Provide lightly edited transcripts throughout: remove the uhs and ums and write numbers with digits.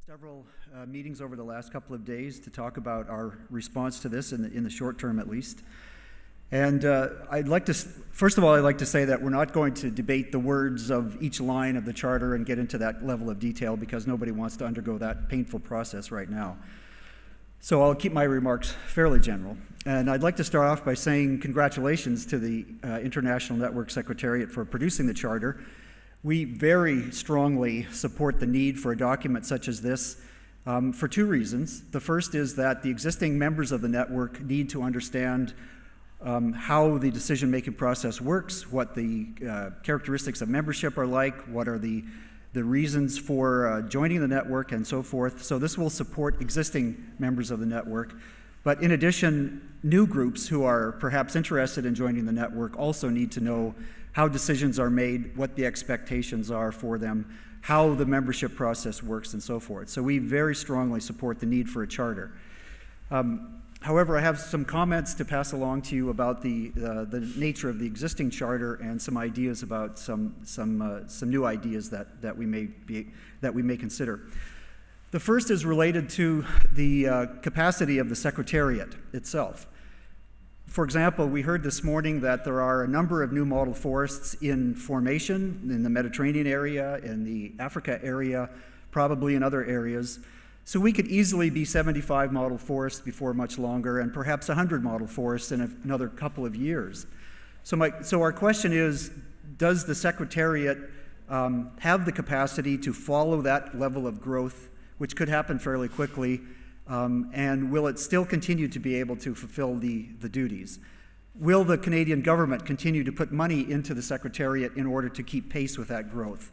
Several meetings over the last couple of days to talk about our response to this in the short term at least. And first of all, I'd like to say that we're not going to debate the words of each line of the charter and get into that level of detail because nobody wants to undergo that painful process right now. So I'll keep my remarks fairly general. And I'd like to start off by saying congratulations to the International Network Secretariat for producing the charter. We very strongly support the need for a document such as this for two reasons. The first is that the existing members of the network need to understand how the decision-making process works, what the characteristics of membership are like, what are the reasons for joining the network, and so forth. So this will support existing members of the network. But in addition, new groups who are perhaps interested in joining the network also need to know how decisions are made, what the expectations are for them, how the membership process works, and so forth. So we very strongly support the need for a charter. However, I have some comments to pass along to you about the nature of the existing charter and some ideas about some new ideas that we may consider. The first is related to the capacity of the Secretariat itself. For example, we heard this morning that there are a number of new model forests in formation in the Mediterranean area, in the Africa area, probably in other areas. So we could easily be 75 model forests before much longer, and perhaps 100 model forests in another couple of years. So our question is, does the Secretariat have the capacity to follow that level of growth, which could happen fairly quickly, and will it still continue to be able to fulfill the duties? Will the Canadian government continue to put money into the Secretariat in order to keep pace with that growth?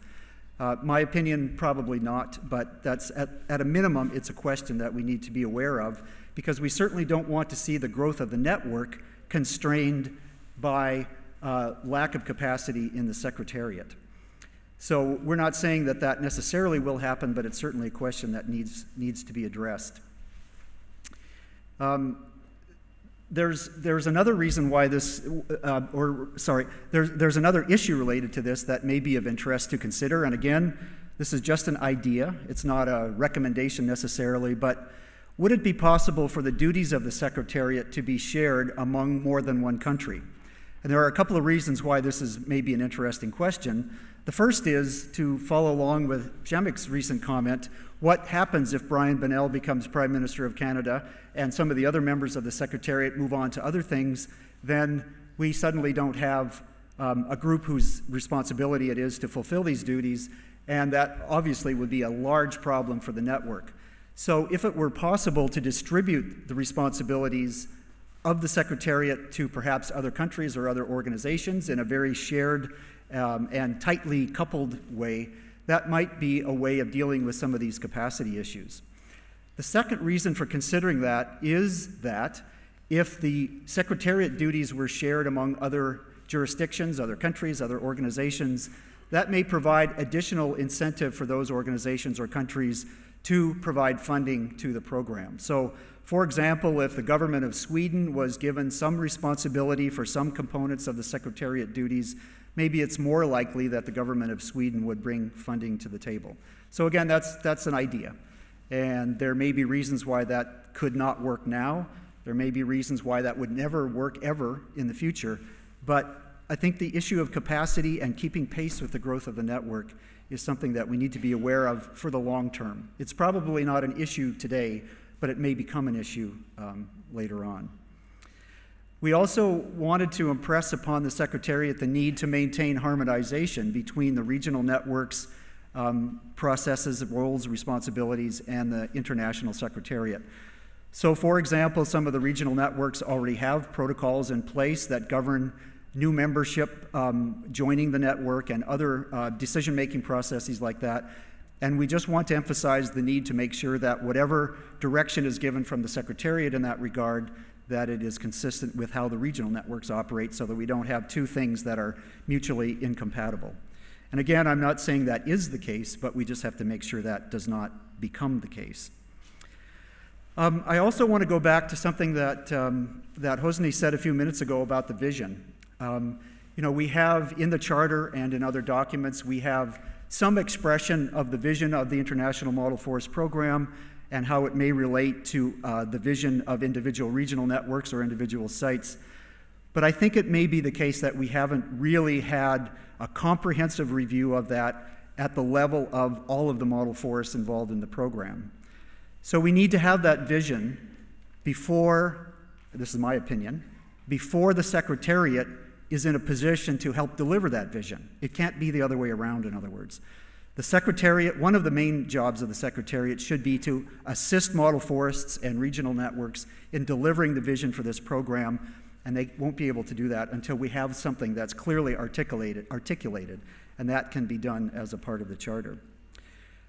My opinion, probably not, but that's at a minimum, it's a question that we need to be aware of, because we certainly don't want to see the growth of the network constrained by lack of capacity in the Secretariat. So we're not saying that that necessarily will happen, but it's certainly a question that needs to be addressed. There's another reason why this, there's another issue related to this that may be of interest to consider. And again, this is just an idea. It's not a recommendation necessarily, but would it be possible for the duties of the Secretariat to be shared among more than one country? And there are a couple of reasons why this is maybe an interesting question. The first is to follow along with Jemik's recent comment. What happens if Brian Bonnell becomes Prime Minister of Canada and some of the other members of the Secretariat move on to other things? Then we suddenly don't have a group whose responsibility it is to fulfill these duties, and that obviously would be a large problem for the network. So if it were possible to distribute the responsibilities of the Secretariat to perhaps other countries or other organizations in a very shared and tightly coupled way, that might be a way of dealing with some of these capacity issues. The second reason for considering that is that if the Secretariat duties were shared among other jurisdictions, other countries, other organizations, that may provide additional incentive for those organizations or countries to provide funding to the program. So, for example, if the government of Sweden was given some responsibility for some components of the Secretariat duties, maybe it's more likely that the government of Sweden would bring funding to the table. So again, that's an idea. And there may be reasons why that could not work now. There may be reasons why that would never work ever in the future. But I think the issue of capacity and keeping pace with the growth of the network is something that we need to be aware of for the long term. It's probably not an issue today, but it may become an issue later on. We also wanted to impress upon the Secretariat the need to maintain harmonization between the regional networks, processes, roles, responsibilities, and the International Secretariat. So, for example, some of the regional networks already have protocols in place that govern new membership joining the network and other decision-making processes like that. And we just want to emphasize the need to make sure that whatever direction is given from the Secretariat in that regard, that it is consistent with how the regional networks operate so that we don't have two things that are mutually incompatible. And again, I'm not saying that is the case, but we just have to make sure that does not become the case. I also want to go back to something that Hosni said a few minutes ago about the vision. We have in the Charter and in other documents, we have some expression of the vision of the International Model Forest Program and how it may relate to the vision of individual regional networks or individual sites. But I think it may be the case that we haven't really had a comprehensive review of that at the level of all of the model forests involved in the program. So we need to have that vision before, this is my opinion, before the Secretariat is in a position to help deliver that vision. It can't be the other way around, in other words. The Secretariat, one of the main jobs of the Secretariat should be to assist model forests and regional networks in delivering the vision for this program, and they won't be able to do that until we have something that's clearly articulated, and that can be done as a part of the Charter.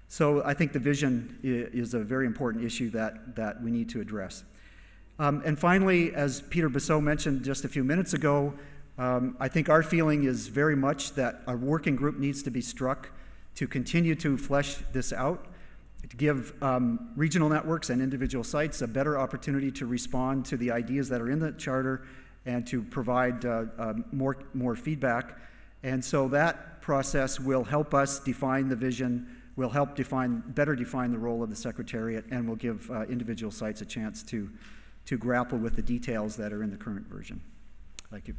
So I think the vision is a very important issue that we need to address. And finally, as Peter Bissot mentioned just a few minutes ago, I think our feeling is very much that a working group needs to be struck to continue to flesh this out, to give regional networks and individual sites a better opportunity to respond to the ideas that are in the Charter and to provide more feedback. And so that process will help us define the vision, will help better define the role of the Secretariat, and will give individual sites a chance to grapple with the details that are in the current version. Thank you.